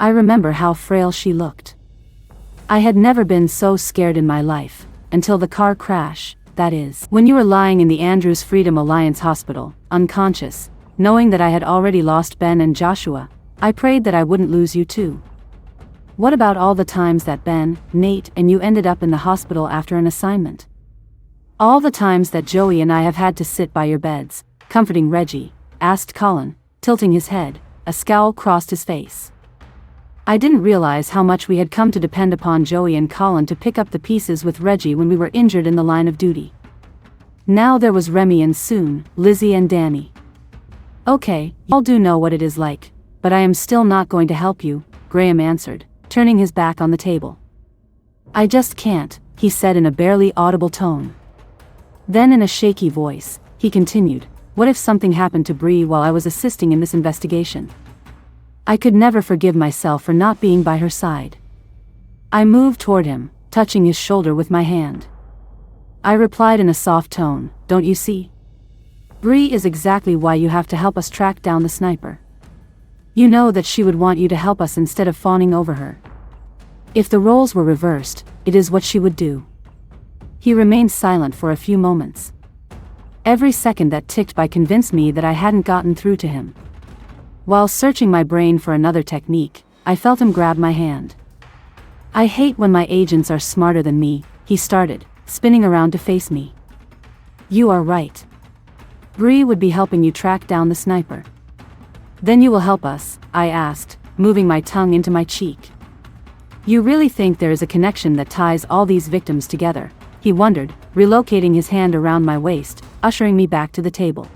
I remember how frail she looked. I had never been so scared in my life, until the car crash, that is. When you were lying in the Andrews Freedom Alliance hospital, unconscious, knowing that I had already lost Ben and Joshua, I prayed that I wouldn't lose you too. What about all the times that Ben, Nate, and you ended up in the hospital after an assignment? All the times that Joey and I have had to sit by your beds, comforting Reggie? Asked Colin, tilting his head. A scowl crossed his face. I didn't realize how much we had come to depend upon Joey and Colin to pick up the pieces with Reggie when we were injured in the line of duty. Now there was Remy and soon, Lizzie and Danny. Okay, y'all do know what it is like, but I am still not going to help you, Graham answered, turning his back on the table. I just can't, he said in a barely audible tone. Then in a shaky voice, he continued, what if something happened to Bree while I was assisting in this investigation? I could never forgive myself for not being by her side. I moved toward him, touching his shoulder with my hand. I replied in a soft tone, don't you see? Bree is exactly why you have to help us track down the sniper. You know that she would want you to help us instead of fawning over her. If the roles were reversed, it is what she would do. He remained silent for a few moments. Every second that ticked by convinced me that I hadn't gotten through to him. While searching my brain for another technique, I felt him grab my hand. I hate when my agents are smarter than me, he started, spinning around to face me. You are right. Bree would be helping you track down the sniper. Then you will help us, I asked, moving my tongue into my cheek. You really think there is a connection that ties all these victims together? He wondered, relocating his hand around my waist, ushering me back to the table.